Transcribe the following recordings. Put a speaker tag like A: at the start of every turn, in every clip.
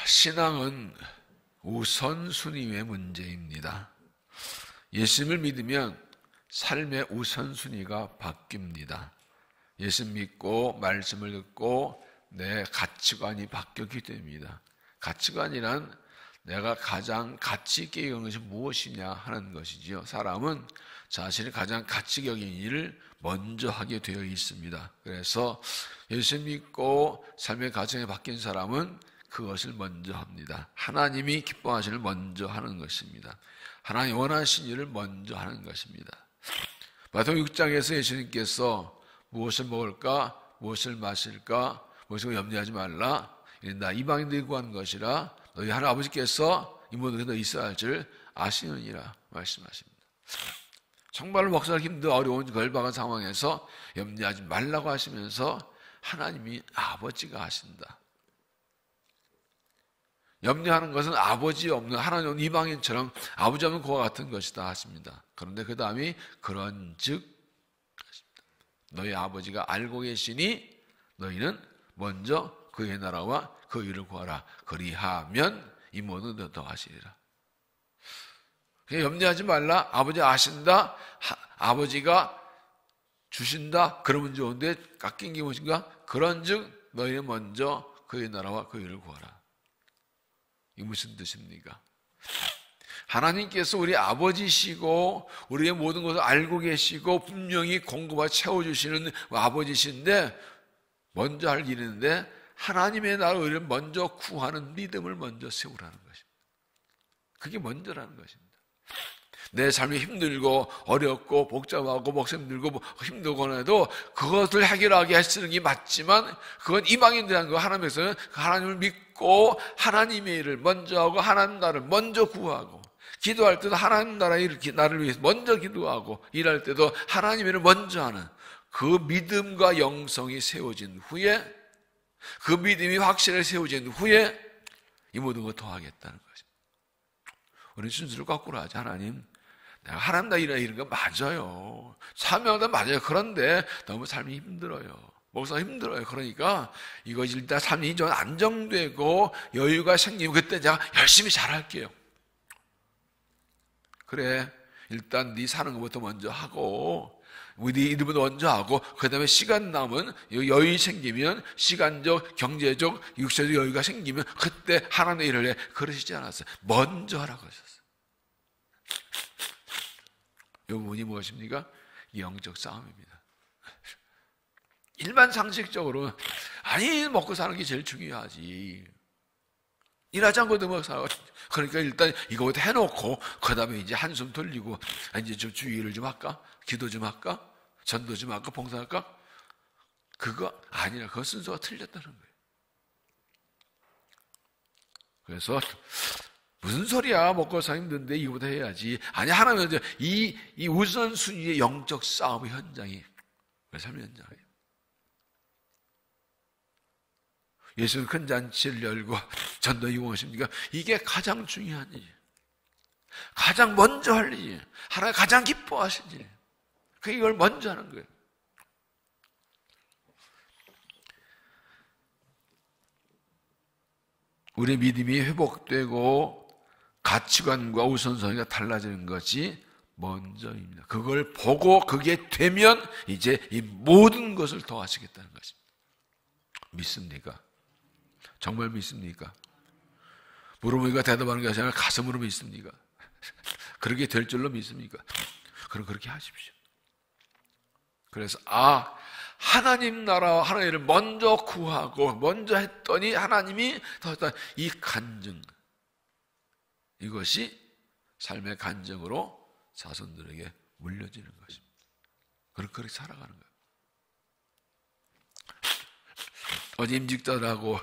A: 신앙은 우선순위의 문제입니다. 예수님을 믿으면 삶의 우선순위가 바뀝니다. 예수 믿고 말씀을 듣고 내 가치관이 바뀌게 됩니다. 가치관이란 내가 가장 가치 있게 여기는 것이 무엇이냐 하는 것이지요. 사람은 자신이 가장 가치 여기는 일을 먼저 하게 되어 있습니다. 그래서 예수 믿고 삶의 가정이 바뀐 사람은 그것을 먼저 합니다. 하나님이 기뻐하시는 일을 먼저 하는 것입니다. 하나님 원하신 일을 먼저 하는 것입니다. 마태복음 6장에서 예수님께서 무엇을 먹을까, 무엇을 마실까, 무엇을 염려하지 말라. 나 이방인들이 구하는 것이라 너희 하나님 아버지께서 이 모든 것에 있어야 할 줄 아시느니라 말씀하십니다. 정말로 목사가 힘든 어려운 걸박한 상황에서 염려하지 말라고 하시면서 하나님이 아버지가 하신다. 염려하는 것은 아버지 없는 하나님 이방인처럼 아버지 없는 그와 같은 것이다 하십니다. 그런데 그 다음이 그런즉 너희 아버지가 알고 계시니 너희는 먼저 그의 나라와 그 의를 구하라. 그리하면 이 모든 것을 더하시리라. 염려하지 말라. 아버지 아신다. 아버지가 주신다. 그러면 좋은데 깎인 게 무엇인가? 그런즉 너희는 먼저 그의 나라와 그 의를 구하라. 이게 무슨 뜻입니까? 하나님께서 우리 아버지시고 우리의 모든 것을 알고 계시고 분명히 공급하고 채워주시는 아버지신데 먼저 할 일인데 하나님의 나라를 먼저 구하는 믿음을 먼저 세우라는 것입니다. 그게 먼저라는 것입니다. 내 삶이 힘들고 어렵고 복잡하고 목숨 들고 힘들거나 해도 그것을 해결하게 하시는 게 맞지만 그건 이방인들한 거 하나님께서는 하나님을 믿고 하나님의 일을 먼저 하고 하나님 나라를 먼저 구하고 기도할 때도 하나님 나라의 나를 위해서 먼저 기도하고 일할 때도 하나님의 일을 먼저 하는 그 믿음과 영성이 세워진 후에 그 믿음이 확실하게 세워진 후에 이 모든 걸 더하겠다는 것입니다. 우리는 순서를 거꾸로 하지. 하나님 내가 하나님 나 이런 거 맞아요. 참여하다 맞아요. 그런데 너무 삶이 힘들어요. 목사가 힘들어요. 그러니까 이거 일단 삶이 좀 안정되고 여유가 생기면 그때 제가 열심히 잘할게요. 그래 일단 네 사는 것부터 먼저 하고 네 이름부터 먼저 하고 그 다음에 시간 남은 여유 생기면 시간적 경제적 육체적 여유가 생기면 그때 하나님의 일을 해. 그러시지 않았어요. 먼저 하라고 하셨어요. 이 부분이 무엇입니까? 영적 싸움입니다. 일반 상식적으로 아니 먹고 사는 게 제일 중요하지. 일하지 않고도 먹고 살아. 그러니까 일단 이거부터 해놓고 그 다음에 이제 한숨 돌리고 이제 좀 주의를 좀 할까? 기도 좀 할까? 전도 좀 할까? 봉사할까? 그거 아니라 그 순서가 틀렸다는 거예요. 그래서 무슨 소리야? 먹고 살기 힘든데 이거부터 해야지. 아니 하나님은 이 우선순위의 영적 싸움의 현장이 삶의 현장이에요. 예수는 큰 잔치를 열고 전도 이용하십니까? 이게 가장 중요한 일이에요. 가장 먼저 할 일이에요. 하나님 가장 기뻐하신 일이에요. 이걸 먼저 하는 거예요. 우리 믿음이 회복되고 가치관과 우선순위가 달라지는 것이 먼저입니다. 그걸 보고 그게 되면 이제 이 모든 것을 더하시겠다는 것입니다. 믿습니까? 정말 믿습니까? 물어보니까 대답하는 것이 아니라 가슴으로 믿습니까? 그렇게 될 줄로 믿습니까? 그럼 그렇게 하십시오. 그래서 하나님 나라와 하나님을 먼저 구하고 먼저 했더니 하나님이 더했다. 이 간증 이것이 삶의 간증으로 자손들에게 물려지는 것입니다. 그렇게 살아가는 거예요. 어제 임직자들하고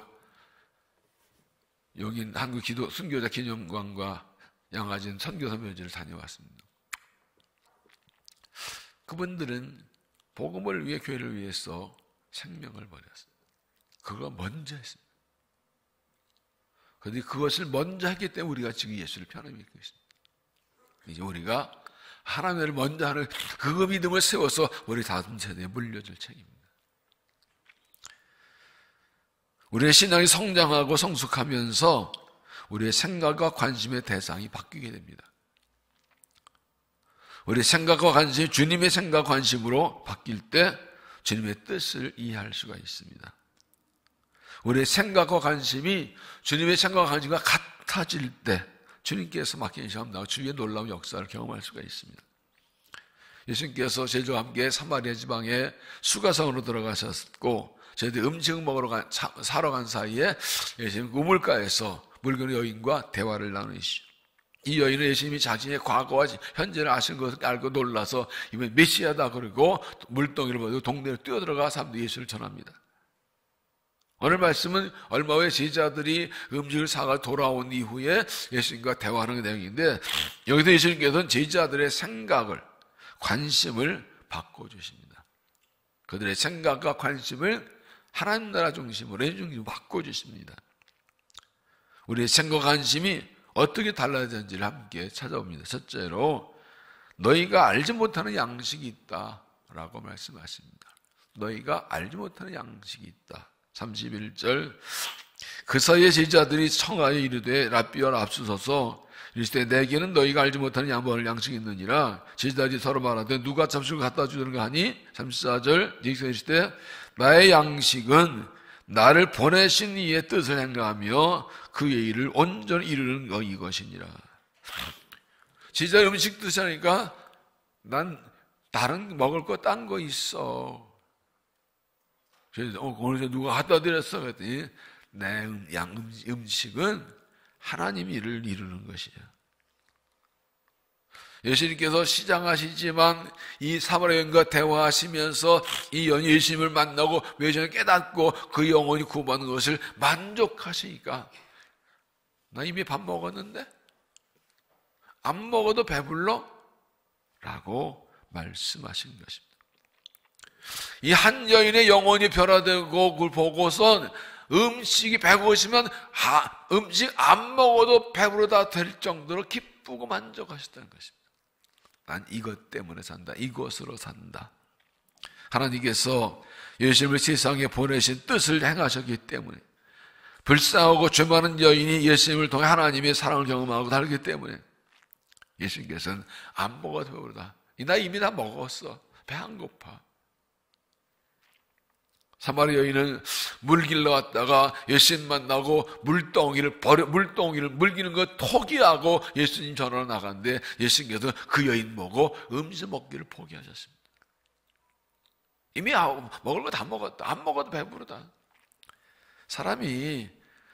A: 여기 한국 순교자 기념관과 양화진 선교사 묘지를 다녀왔습니다. 그분들은 복음을 위해 교회를 위해서 생명을 버렸어요. 그거 먼저 했습니다. 그런데 그것을 먼저 했기 때문에 우리가 지금 예수를 편히 믿고 있습니다. 이제 우리가 하나님을 먼저 하는 그 믿음을 세워서 우리 다음 세대에 물려줄 책임입니다. 우리의 신앙이 성장하고 성숙하면서 우리의 생각과 관심의 대상이 바뀌게 됩니다. 우리의 생각과 관심이 주님의 생각과 관심으로 바뀔 때 주님의 뜻을 이해할 수가 있습니다. 우리의 생각과 관심이 주님의 생각과 관심과 같아질 때 주님께서 맡기는 시간 나고 주의 놀라운 역사를 경험할 수가 있습니다. 예수님께서 제자와 함께 사마리아 지방에 수가성으로 들어가셨고 저희들이 음식을 사러 간 사이에 예수님 우물가에서 물건의 여인과 대화를 나누시죠. 이 여인은 예수님이 자신의 과거와 현재를 아시는 것을 알고 놀라서 이번에 메시아다 그러고 물동이를 버리고 동네로 뛰어들어가 사람들이 예수를 전합니다. 오늘 말씀은 얼마 후에 제자들이 음식을 사가 돌아온 이후에 예수님과 대화하는 내용인데 여기서 예수님께서는 제자들의 생각을 관심을 바꿔주십니다. 그들의 생각과 관심을 하나님 나라 중심으로 바꿔주십니다. 우리의 생각 관심이 어떻게 달라졌는지를 함께 찾아봅니다. 첫째로 너희가 알지 못하는 양식이 있다라고 말씀하십니다. 너희가 알지 못하는 양식이 있다. 31절 그 사이에 제자들이 청하여 이르되 랍비여 랍수소서 이르시되 내게는 너희가 알지 못하는 양식이 있느니라. 제자들이 서로 말하되 누가 잡수고 갖다 주는가 하니 34절 예수께서 이르시되 나의 양식은 나를 보내신 이의 뜻을 행하며 그의 일을 온전히 이루는 거 이것이니라. 제자 음식 드시니까 난 다른 먹을 거 딴 거 있어. 그래서 오늘 누가 갖다 드렸어? 그랬더니 내 음식은 하나님 일을 이루는 것이야. 예수님께서 시장하시지만 이 사마리아 여인과 대화하시면서 이 여인이 예수님을 만나고 외전을 깨닫고 그 영혼이 구원받는 것을 만족하시니까 나 이미 밥 먹었는데 안 먹어도 배불러? 라고 말씀하신 것입니다. 이 한 여인의 영혼이 변화되고 그걸 보고선 음식이 배고프시면 음식 안 먹어도 배부르다 될 정도로 기쁘고 만족하셨다는 것입니다. 난 이것 때문에 산다. 이것으로 산다. 하나님께서 예수님을 세상에 보내신 뜻을 행하셨기 때문에 불쌍하고 죄 많은 여인이 예수님을 통해 하나님의 사랑을 경험하고 다르기 때문에 예수님께서는 안 먹어도 배부르다. 나 이미 다 먹었어. 배 안 고파. 사마리아 여인은 물 길러 왔다가 예수님 만나고 물기는 거 포기하고 예수님 전화로 나갔는데 예수님께서 그 여인 보고 음식 먹기를 포기하셨습니다. 이미 먹을 거 다 먹었다. 안 먹어도 배부르다. 사람이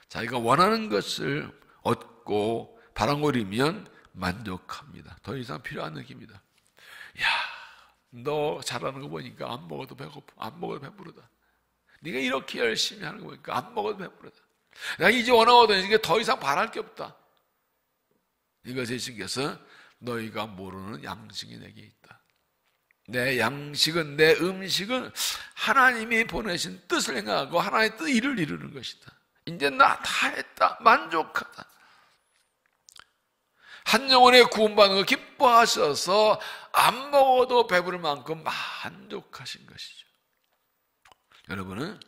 A: 자기가 원하는 것을 얻고 바람거리면 만족합니다. 더 이상 필요 안 느낍니다. 야, 너 잘하는 거 보니까 안 먹어도 배고파. 안 먹어도 배부르다. 네가 이렇게 열심히 하는 거 보니까 안 먹어도 배부르다. 내가 이제 원하거든. 이게 더 이상 바랄 게 없다. 이것을 예수님께서 너희가 모르는 양식이 내게 있다. 내 양식은, 내 음식은 하나님이 보내신 뜻을 행하고 하나님의 뜻 일을 이루는 것이다. 이제 나 다 했다. 만족하다. 한 영혼의 구원받는 걸 기뻐하셔서 안 먹어도 배부를 만큼 만족하신 것이죠. 여러분은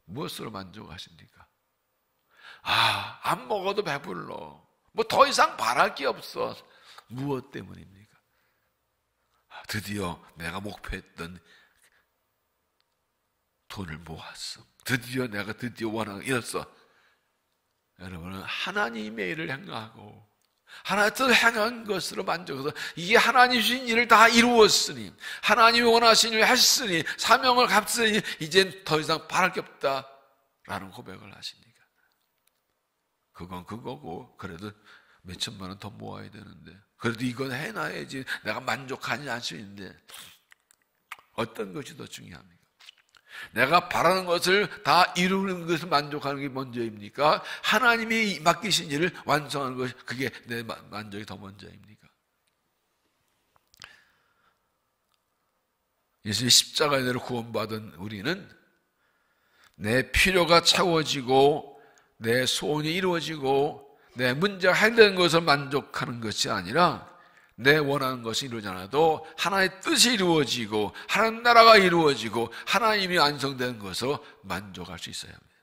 A: 무엇으로 만족하십니까? 안 먹어도 배불러. 뭐 더 이상 바랄 게 없어. 무엇 때문입니까? 드디어 내가 목표했던 돈을 모았어. 드디어 원하는 거 이뤘어. 여러분은 하나님의 일을 행하고 하나님의 뜻을 행한 것으로 만족해서 이게 하나님 주신 일을 다 이루었으니 하나님이 원하신 일을 했으니 사명을 갚으니 이젠 더 이상 바랄 게 없다라는 고백을 하십니까? 그건 그거고 그래도 몇 천만 원 더 모아야 되는데 그래도 이건 해놔야지 내가 만족하지 않을 수 있는데 어떤 것이 더 중요합니까? 내가 바라는 것을 다 이루는 것을 만족하는 게 먼저입니까? 하나님이 맡기신 일을 완성하는 것이 그게 내 만족이 더 먼저입니까? 예수의 십자가의 은혜로 구원받은 우리는 내 필요가 채워지고 내 소원이 이루어지고 내 문제가 해결되는 것을 만족하는 것이 아니라 내 원하는 것이 이루어지지 않아도 하나님의 뜻이 이루어지고 하나님 나라가 이루어지고 하나님이 완성되는 것으로 만족할 수 있어야 합니다.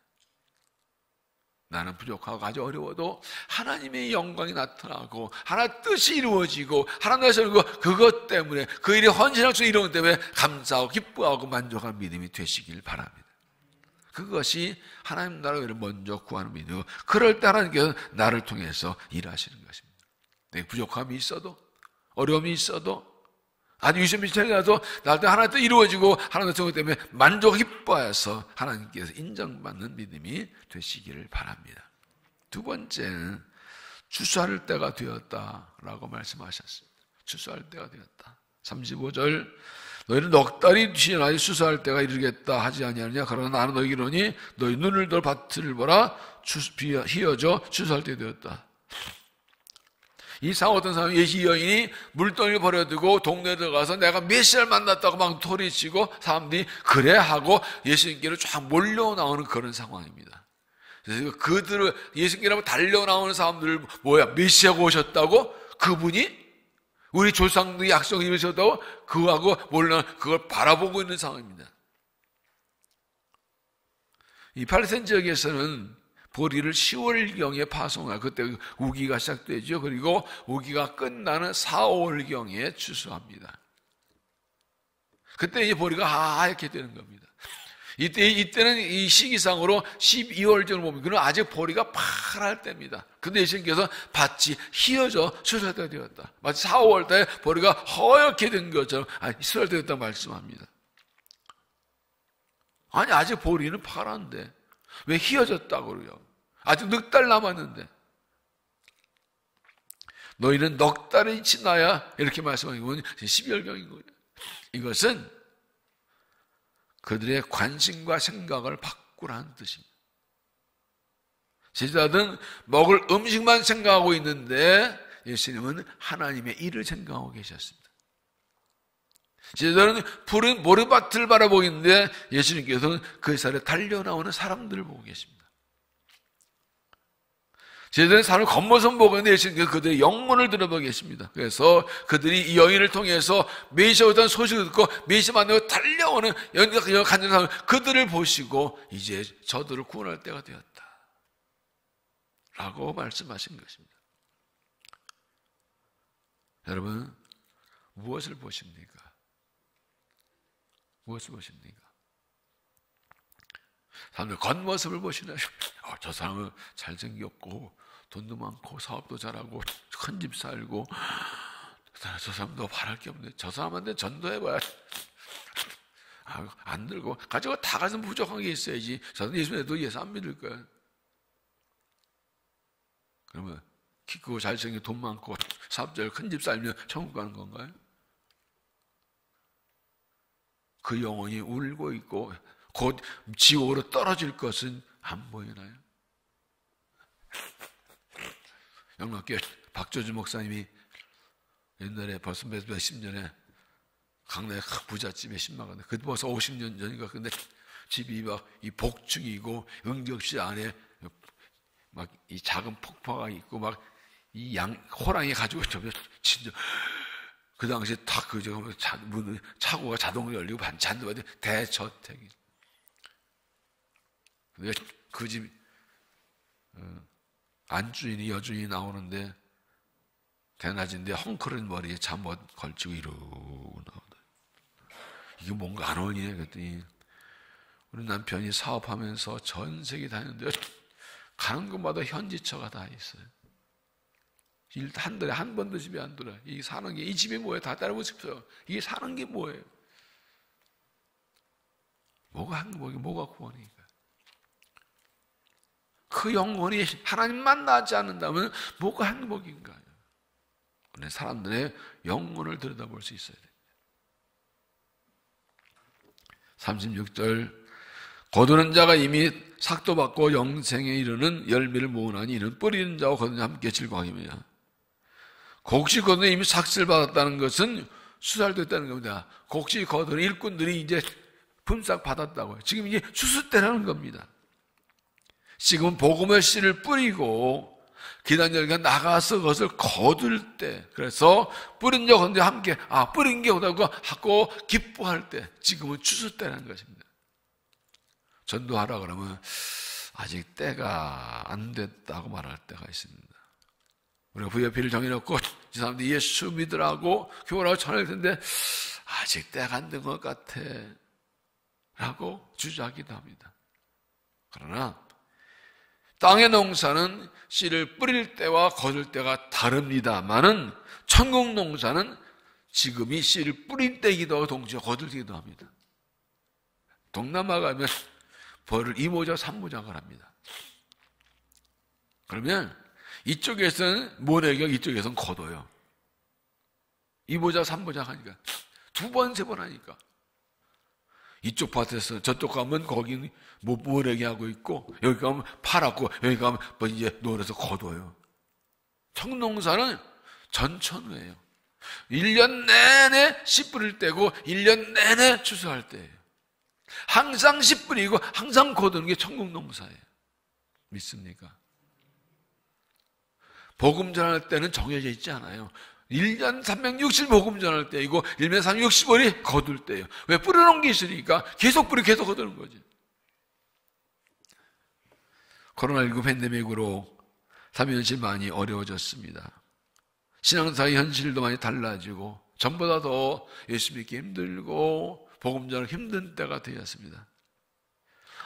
A: 나는 부족하고 아주 어려워도 하나님의 영광이 나타나고 하나님의 뜻이 이루어지고 하나님의 그것 때문에 그 일이 헌신할 수 이루는 때문에 감사하고 기뻐하고 만족하는 믿음이 되시길 바랍니다. 그것이 하나님 나라를 먼저 구하는 믿음이고, 그럴 때 하나님께서 나를 통해서 일하시는 것입니다. 내 부족함이 있어도, 어려움이 있어도, 아주 유심히 찾아서 나한테 하나님 또 이루어지고 하나님의 성공 때문에 만족 기뻐해서 하나님께서 인정받는 믿음이 되시기를 바랍니다. 두 번째는 추수할 때가 되었다라고 말씀하셨습니다. 추수할 때가 되었다. 35절, 너희는 넉 달이 지나야 추수할 때가 이르겠다 하지 아니하느냐. 그러나 나는 너희에게 이르노니 너희 눈을 들 밭을 보라. 휘어져 추수할 때 되었다. 이 상황 어떤 사람이, 예시 여인이 물동이를 버려두고 동네에 들어가서 내가 메시아를 만났다고 막 소리치고 사람들이 그래 하고 예수님께로 쫙 몰려 나오는 그런 상황입니다. 그래서 그들을 예수님께로 달려 나오는 사람들을, 뭐야, 메시아가 오셨다고? 그분이 우리 조상들이 약속을 이루셨다고? 그거하고 몰라, 그걸 바라보고 있는 상황입니다. 이 팔레스타인 지역에서는 보리를 10월경에 파송하고, 그때 우기가 시작되죠. 그리고 우기가 끝나는 4, 5월경에 추수합니다. 그때 이제 보리가 하얗게 되는 겁니다. 이때는 이 시기상으로 12월경을 보면 그는 아직 보리가 파랄 때입니다. 근데 예수님께서 밭이 휘어져 추수할 때가 되었다. 마치 4, 5월 때 보리가 허옇게 된 것처럼 추수할 때가 되었다고 말씀합니다. 아니, 아직 보리는 파란데 왜 휘어졌다고 그래요? 아직 넉 달 남았는데. 너희는 넉 달이 지나야, 이렇게 말씀하는 건 12월경인 거예요. 이것은 그들의 관심과 생각을 바꾸라는 뜻입니다. 제자들은 먹을 음식만 생각하고 있는데 예수님은 하나님의 일을 생각하고 계셨습니다. 제자들은 푸른 모래밭을 바라보고 있는데 예수님께서는 그 사이에 달려나오는 사람들을 보고 계십니다. 제자들은 사람을 겉모습 보고 있는데 예수님께서 그들의 영문을 들어보고 계십니다. 그래서 그들이 이 여인을 통해서 메시아에 대한 소식을 듣고 메시아 만나고 달려오는 간절한 사람, 그들을 보시고 이제 저들을 구원할 때가 되었다 라고 말씀하신 것입니다. 여러분, 무엇을 보십니까? 무엇을 보십니까? 사람들 겉모습을 보시나요? 저 사람은 잘생겼고 돈도 많고 사업도 잘하고 큰 집 살고, 저 사람도 바랄 게 없네. 저 사람한테 전도해봐야 안 들고 가지고 다 가서 부족한 게 있어야지. 저는 예수님도 예수 안 믿을 거야. 그러면 키 크고 잘생기고 돈 많고 사업 잘 큰 집 살면 천국 가는 건가요? 그 영혼이 울고 있고 곧 지옥으로 떨어질 것은 안 보이나요? 영락교회 박조주 목사님이 옛날에 벌써 몇십 년에 강남의 큰 부잣집에 신막한데, 그때 벌써 50년 전인가. 근데 집이 막 이 복층이고 응접실 안에 막 이 작은 폭포가 있고 막 이 호랑이 가지고 진짜 그 당시에 다 문 차고가 자동으로 열리고 반찬도 받고 대저택이. 근데 그 집 안주인이 여주인이 나오는데 대낮인데 헝클은 머리에 잠옷 걸치고 이러고 나오다. 이게 뭔가 안 어울리네. 그랬더니 우리 남편이 사업하면서 전 세계 다니는데 가는 곳마다 현지처가 다 있어요. 한 달에 한 번도 집에 안 돌아요. 이 사는 게, 이 집이 뭐예요? 다 따라보고 싶어요. 이게 사는 게 뭐예요? 뭐가 행복이, 뭐가 구원이니까. 그 영혼이 하나님 만나지 않는다면 뭐가 행복인가요? 그런데 사람들의 영혼을 들여다볼 수 있어야 됩니다. 36절, 거두는 자가 이미 삭도 받고 영생에 이르는 열매를 모으나니 이는 뿌리는 자와 거두는 자 함께 즐거워하며. 곡식 거두는 이미 삭슬 받았다는 것은 수살됐다는 겁니다. 곡식 거두는 일꾼들이 이제 품삯 받았다고요. 지금 이제 추수 때라는 겁니다. 지금은 복음의 씨를 뿌리고 기단절기가 나가서 그것을 거둘 때, 그래서 뿌린 자 건데 함께 뿌린 게 오다고 하고 기뻐할 때, 지금은 추수 때라는 것입니다. 전도하라 그러면 아직 때가 안 됐다고 말할 때가 있습니다. 우리가 VIP를 정해놓고 이 사람들이 예수 믿으라고 교회라고 전할 텐데 아직 때가 안 된 것 같아 라고 주저하기도 합니다. 그러나 땅의 농사는 씨를 뿌릴 때와 거둘 때가 다릅니다만은 천국 농사는 지금이 씨를 뿌릴 때이기도 하고 동시에 거둘 때이기도 합니다. 동남아 가면 벌을 2모작 3모작을 합니다. 그러면 이쪽에서는 모내기가 이쪽에서는 거둬요. 2모작 3모작 하니까 2번 3번 하니까 이쪽 밭에서 저쪽 가면 거기는 모내기 하고 있고 여기 가면 팔았고 여기 가면 뭐 이제 노래서 거둬요. 청농사는 전천후예요. 1년 내내 씨 뿌릴 때고 1년 내내 추수할 때예요. 항상 씨 뿌리고 항상 거두는 게 천국 농사예요. 믿습니까? 복음 전할 때는 정해져 있지 않아요. 1년 360일 복음 전할 때이고 1년 365일이 거둘 때예요. 왜? 뿌려놓은 게 있으니까 계속 뿌리고 계속 거두는 거지. 코로나19 팬데믹으로 삶현실 많이 어려워졌습니다. 신앙사의 현실도 많이 달라지고 전보다 더 예수 믿기 힘들고 복음 전하기 힘든 때가 되었습니다.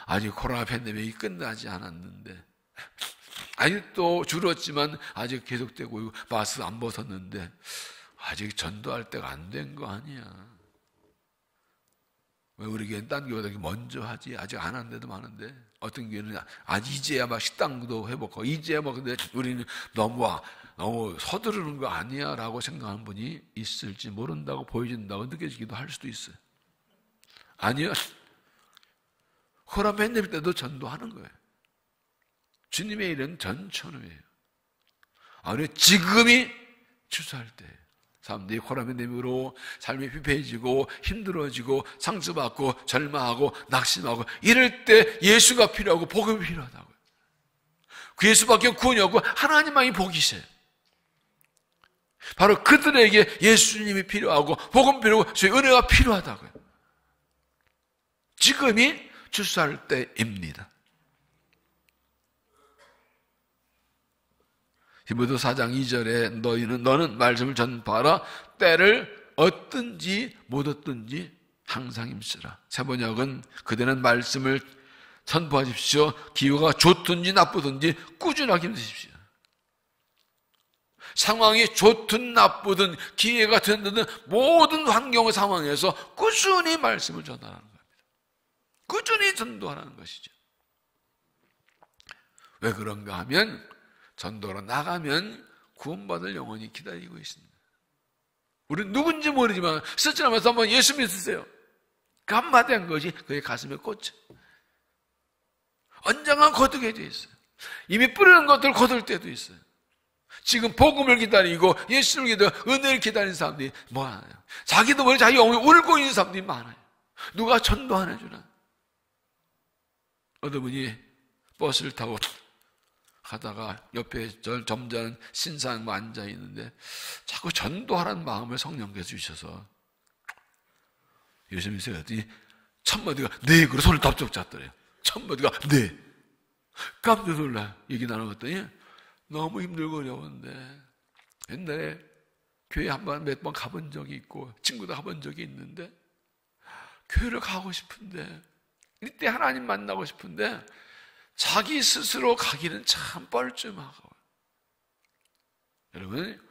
A: 아직 코로나 팬데믹이 끝나지 않았는데 아직도 줄었지만 아직 계속되고 있고 마스크 안 벗었는데 아직 전도할 때가 안 된 거 아니야. 왜 우리 교회는 딴 교회보다 먼저 하지? 아직 안 한 데도 많은데 어떤 교회는 이제야 막 식당도 회복하고 이제야 막 근데 우리는 너무 서두르는 거 아니야 라고 생각하는 분이 있을지 모른다고 보여진다고 느껴지기도 할 수도 있어요. 아니요. 코로나 팬데믹 때도 전도하는 거예요. 주님의 일은 전천후예요. 우리 지금이 추수할 때예요. 사람들이 코로나 팬데믹으로 삶이 피폐해지고 힘들어지고 상처받고 절망하고 낙심하고 이럴 때 예수가 필요하고 복음이 필요하다고요. 그 예수밖에 구원이 없고 하나님만이 복이세요. 바로 그들에게 예수님이 필요하고 복음 필요하고 주의 은혜가 필요하다고요. 지금이 추수할 때입니다. 히브리서 4장 2절에 너는 말씀을 전파하라. 때를 얻든지 못 얻든지 항상 힘쓰라. 세번역은 그대는 말씀을 선포하십시오. 기후가 좋든지 나쁘든지 꾸준하게 힘쓰십시오. 상황이 좋든 나쁘든 기회가 된든 모든 환경의 상황에서 꾸준히 말씀을 전하라는 겁니다. 꾸준히 전도하라는 것이죠. 왜 그런가 하면 전도로 나가면 구원받을 영혼이 기다리고 있습니다. 우리는 누군지 모르지만 스치라면서 한번 예수 믿으세요. 그 한마디 한 것이 그의 가슴에 꽂혀. 언젠간 거두게 돼 있어요. 이미 뿌리는 것들을 거둘 때도 있어요. 지금 복음을 기다리고 예수를 기다리고 은혜를 기다리는 사람들이 많아요. 자기도 모르게 자기 영혼이 울고 있는 사람들이 많아요. 누가 전도 안 해주나? 어떤 분이 버스를 타고 가다가 옆에 점잖은 신사양 앉아 있는데 자꾸 전도하라는 마음을 성령께서 주셔서 예수님이 그랬더니 첫 마디가 네 그러고 손을 답답 잡더래요. 첫 마디가 네. 깜짝 놀라 얘기 나눠봤더니 너무 힘들고 어려운데 옛날에 교회 몇 번 가본 적이 있고 친구도 가본 적이 있는데 교회를 가고 싶은데 이때 하나님 만나고 싶은데 자기 스스로 가기는 참 뻘쭘하고. 여러분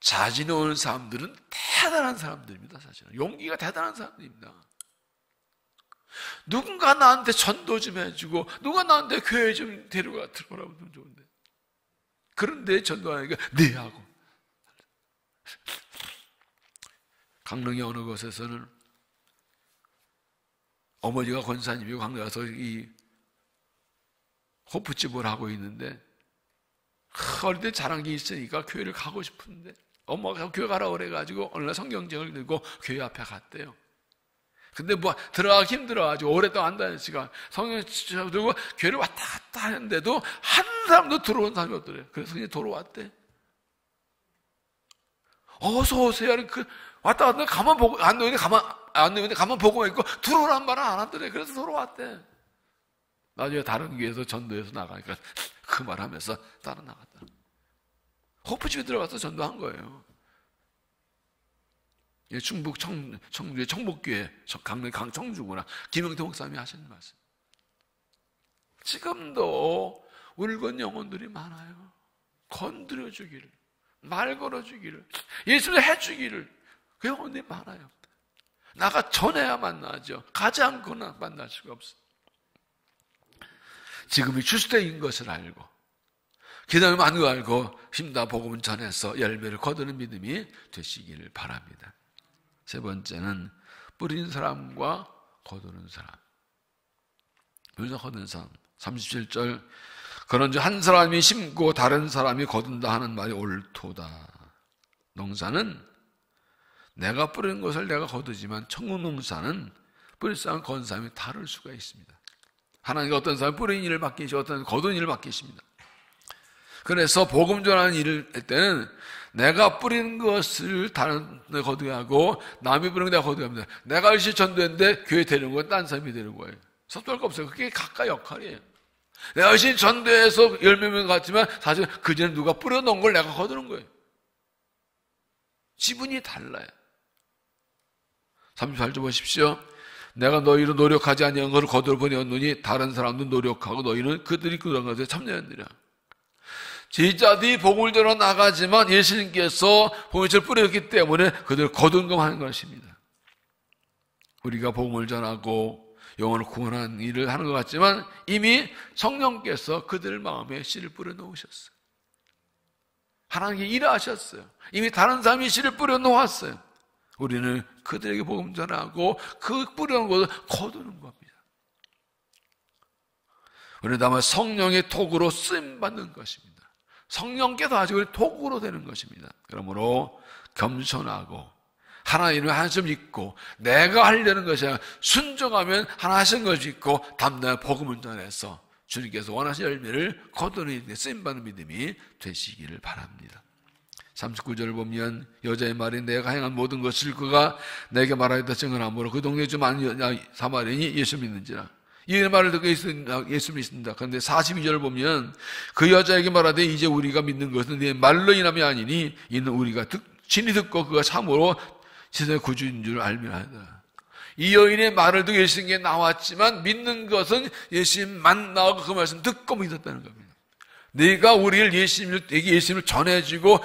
A: 자진 오는 사람들은 대단한 사람들입니다. 사실은 용기가 대단한 사람들입니다. 누군가 나한테 전도 좀 해주고 누가 나한테 교회 좀 데려가 들어가면 좋은데 그런데 전도하니까 네 하고. 강릉의 어느 곳에서는 어머니가 권사님이고 강릉에 가서 이 호프집을 하고 있는데 어릴 때 자란 게 있으니까 교회를 가고 싶은데 엄마가 교회 가라고 그래가지고 어느 날 성경책을 들고 교회 앞에 갔대요. 근데 들어가기 힘들어가지고 오랫동안 안 다녔으니까 성경책을 들고 교회를 왔다 갔다 하는데도 한 사람도 들어온 사람이 없더래요. 그래서 그냥 돌아왔대. 어서 오세요. 왔다 갔다 가만 보고 안 놓는데 가만 보고만 있고 들어오란 말은 안 하더래. 그래서 돌아왔대. 나중에 다른 교회에서 전도해서 나가니까 그 말하면서 따라 나갔다. 호프집에 들어가서 전도한 거예요. 충북 청주의 청복교회 강릉 강청주구나 김영태 목사님이 하시는 말씀. 지금도 울건 영혼들이 많아요. 건드려 주기를, 말 걸어 주기를, 예수를 해 주기를, 그 영혼들이 많아요. 나가 전해야 만나죠. 가지 않고는 만날 수가 없어. 지금이 출세인 것을 알고 기다리면 안 거 알고 힘다 복음을 전해서 열매를 거두는 믿음이 되시기를 바랍니다. 세 번째는 뿌린 사람과 거두는 사람. 뿌린 거두는 사람. 37절 그런즉 한 사람이 심고 다른 사람이 거둔다 하는 말이 옳도다. 농사는 내가 뿌린 것을 내가 거두지만 청농사는 뿌릴 사람 거둔 사람이 다를 수가 있습니다. 하나님과 어떤 사람이 뿌린 일을 맡기시고 어떤 사람이 거둔 일을 맡기십니다. 그래서 복음 전하는 일을 할 때는 내가 뿌리는 것을 다른 데 거두게 하고 남이 뿌리는 거 내가 거두게 합니다. 내가 열심히 전도했는데 교회 데리는 건 딴 사람이 데리는 거예요. 섭섭할 거 없어요. 그게 각각 역할이에요. 내가 열심히 전도해서 10명 같지만 사실 그 전에 누가 뿌려놓은 걸 내가 거두는 거예요. 지분이 달라요. 38절 보십시오. 내가 너희로 노력하지 아니한 것을 거두어 보내었노니 다른 사람도 노력하고 너희는 그들이 그런 것에 참여하느니라. 제자들이 복음을 전하 나가지만 예수님께서 복음을 뿌렸기 때문에 그들을 거둔금하는 것입니다. 우리가 복음을 전하고 영혼을 구원하는 일을 하는 것 같지만 이미 성령께서 그들 마음에 씨를 뿌려 놓으셨어요. 하나님께 일하셨어요. 이미 다른 사람이 씨를 뿌려 놓았어요. 우리는 그들에게 복음 전하고 그 뿌려놓은 것을 거두는 겁니다. 우리는 다만 성령의 톡으로 쓰임받는 것입니다. 성령께서 하시고 우리 톡으로 되는 것입니다. 그러므로 겸손하고 하나님을 한심 믿고 내가 하려는 것이 아니라 순종하면 하나 하시는 것이 있고 담대한 복음을 전해서 주님께서 원하시는 열매를 거두는 데 쓰임받는 믿음이 되시기를 바랍니다. 39절을 보면 여자의 말이 내가 행한 모든 것을 그가 내게 말하였다 증언하므로 그 동네에 좀 많은 사마리아인이 예수 믿는지라. 이 말을 듣고 예수 믿습니다. 그런데 42절을 보면 그 여자에게 말하되 이제 우리가 믿는 것은 네 말로 인함이 아니니 이는 우리가 친히 듣고 그가 참으로 세상의 구주인 줄 알미라 하더라. 이 여인의 말을 듣고 예수님께 나왔지만 믿는 것은 예수님만 나오고 그 말씀 듣고 믿었다는 겁니다. 내가 우리를 예수님을 전해주고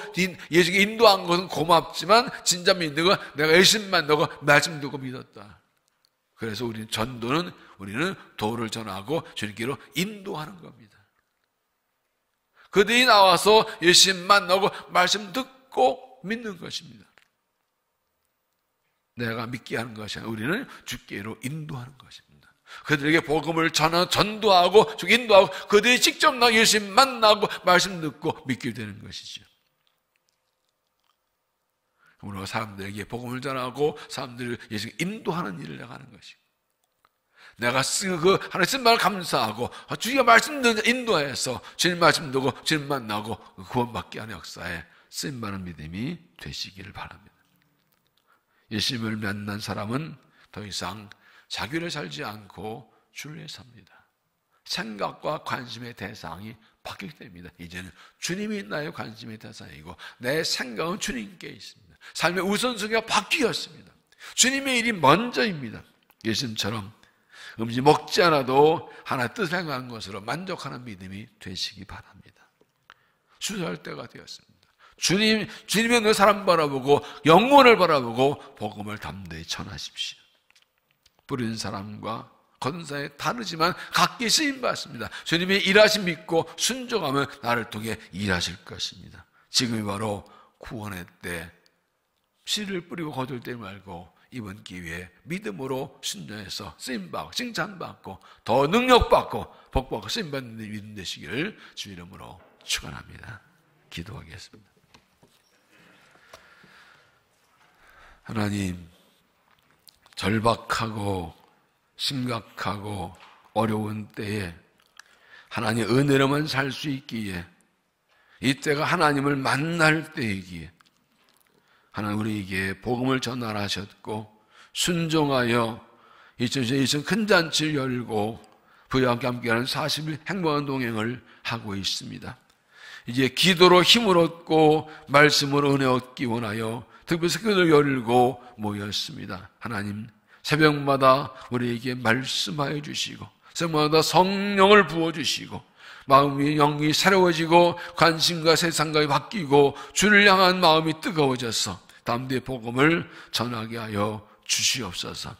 A: 예수님께 인도한 것은 고맙지만 진짜 믿는 건 내가 예수님만 나오고 말씀 듣고 믿었다. 그래서 우리는 우리는 도를 전하고 주님께로 인도하는 겁니다. 그들이 나와서 예수님만 나오고 말씀 듣고 믿는 것입니다. 내가 믿게 하는 것이 아니라 우리는 주께로 인도하는 것입니다. 그들에게 복음을 전도하고 인도하고 그들이 직접 나 예수님 만나고 말씀 듣고 믿게 되는 것이죠. 우리가 사람들에게 복음을 전하고 사람들을 예수님 인도하는 일을 나가는 것이고 내가 하나님 쓴 말을 감사하고 주님의 말씀 듣는 인도해서 주님 말씀 듣고 주님 만나고 구원받게 하는 역사에 쓰임받는 믿음이 되시기를 바랍니다. 예수님을 만난 사람은 더 이상 자기를 살지 않고 주를 위해 삽니다. 생각과 관심의 대상이 바뀌게 됩니다. 이제는 주님이 나의 관심의 대상이고 내 생각은 주님께 있습니다. 삶의 우선순위가 바뀌었습니다. 주님의 일이 먼저입니다. 예수님처럼 음식 먹지 않아도 하나 뜻을 행하는 것으로 만족하는 믿음이 되시기 바랍니다. 수사할 때가 되었습니다. 주님의 너 사람 바라보고 영혼을 바라보고 복음을 담대히 전하십시오. 뿌리는 사람과 거둔 사람이 다르지만 각기 쓰임받습니다. 주님의 일하심 믿고 순종하면 나를 통해 일하실 것입니다. 지금이 바로 구원의 때 씨를 뿌리고 거둘 때 말고 이번 기회에 믿음으로 순종해서 쓰임받고 칭찬받고 더 능력받고 복받고 쓰임받는 믿음 되시기를 주 이름으로 축원합니다. 기도하겠습니다. 하나님, 절박하고 심각하고 어려운 때에 하나님 은혜로만 살 수 있기에 이때가 하나님을 만날 때이기에 하나님 우리에게 복음을 전하셨고 순종하여 2020년 큰 잔치를 열고 부여와 함께하는 40일 행복한 동행을 하고 있습니다. 이제 기도로 힘을 얻고 말씀으로 은혜 얻기 원하여 특별히 새벽을 열고 모였습니다. 하나님, 새벽마다 우리에게 말씀하여 주시고 새벽마다 성령을 부어주시고 마음이 영이 새로워지고 관심과 세상과 바뀌고 주를 향한 마음이 뜨거워져서 담대히 복음을 전하게 하여 주시옵소서.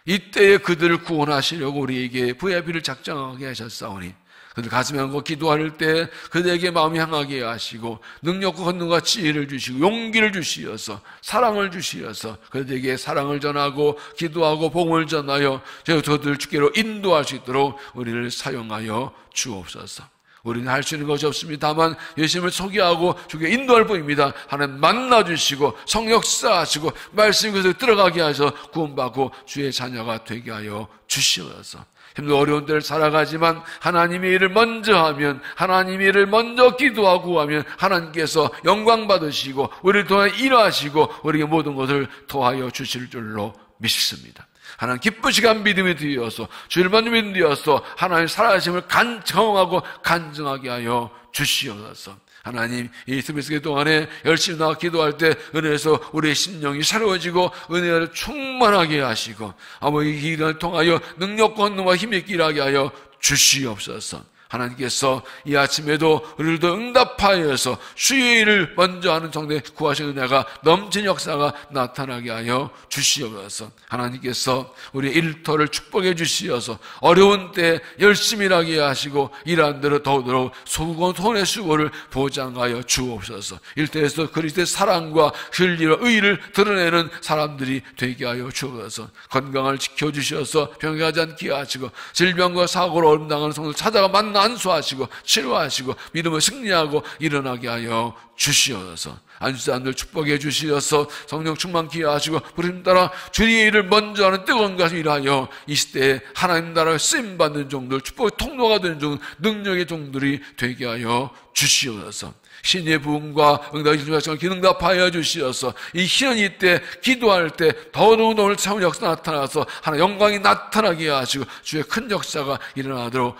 A: 이때에 그들을 구원하시려고 우리에게 VIP를 작정하게 하셨사오니 그들 가슴에 안고 기도할 때 그들에게 마음이 향하게 하시고 능력과 권능과 지혜를 주시고 용기를 주시어서 사랑을 주시어서 그들에게 사랑을 전하고 기도하고 복음을 전하여 저들 주께로 인도할 수 있도록 우리를 사용하여 주옵소서. 우리는 할 수 있는 것이 없습니다. 다만 예수님을 소개하고 주께 인도할 뿐입니다. 하나님 만나주시고 성역사하시고 말씀이 그것을 들어가게 하셔서 구원받고 주의 자녀가 되게 하여 주시옵소서. 힘든 어려운 때를 살아가지만 하나님의 일을 먼저 하면 하나님의 일을 먼저 기도하고 하면 하나님께서 영광 받으시고 우리를 통해 일하시고 우리에게 모든 것을 더하여 주실 줄로 믿습니다. 하나님 기쁘시게 한 믿음이 되어서 주를 먼저 믿음이 되어서 하나님 살아계심을 경험하고 간증하게 하여 주시옵소서. 하나님 이 스미스 동안에 열심히 나와 기도할 때 은혜에서 우리의 심령이 새로워지고 은혜를 충만하게 하시고 아버지 이 기간을 통하여 능력과 권능과 힘이 있게 일하게 하여 주시옵소서. 하나님께서 이 아침에도 우리를 더 응답하여서 주의 일을 먼저 하는 정도의 구하신 은혜가 넘친 역사가 나타나게 하여 주시옵소서. 하나님께서 우리의 일터를 축복해 주시어서 어려운 때 열심히 일하게 하시고 일하는 대로 더더욱 손의 수고를 보장하여 주옵소서. 일터에서 그리스도의 사랑과 진리와 의의를 드러내는 사람들이 되게 하여 주옵소서. 건강을 지켜주셔서 병하지 않게 하시고 질병과 사고로 어림당하는 성도를 찾아가 만나 안수하시고 치료하시고 믿음을 승리하고 일어나게 하여 주시옵소서. 안수자들 축복해 주시어서 성령 충만케 하시고 부르심 따라 주의 일을 먼저 하는 뜨거운 것을 일하여 이 시대에 하나님 나라에 쓰임받는 종들, 축복의 통로가 되는 종, 능력의 종들이 되게 하여 주시옵소서. 신의 부흥과 응답의 기능을 기능답하여 주시어서 이 희연 이때 기도할 때 더더욱 오늘 참 역사 나타나서 하나 영광이 나타나게 하시고 주의 큰 역사가 일어나도록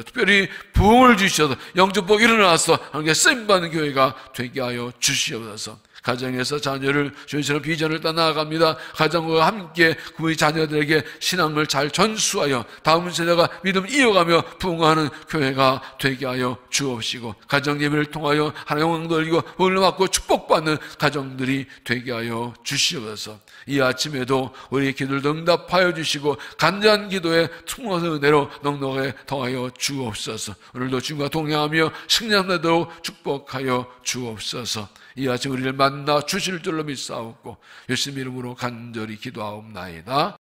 A: 특별히 부흥을 주셔서 영접복 일어나서 하나님께 쓰임받는 교회가 되게 하여 주시옵소서. 가정에서 자녀를 주님처럼 비전을 떠나갑니다. 가정과 함께 그 자녀들에게 신앙을 잘 전수하여 다음 세대가 믿음을 이어가며 부흥하는 교회가 되게 하여 주옵시고 가정 예배를 통하여 하나님 영광 돌리고 복을 받고 축복받는 가정들이 되게 하여 주시옵소서. 이 아침에도 우리의 기도를 응답하여 주시고 간절한 기도에 충만한 은혜로 넉넉하게 더하여 주옵소서. 오늘도 주님과 동행하며 승리하도록 축복하여 주옵소서. 이 아침 우리를 만나 주실 줄로 믿사옵고 예수님 이름으로 간절히 기도하옵나이다.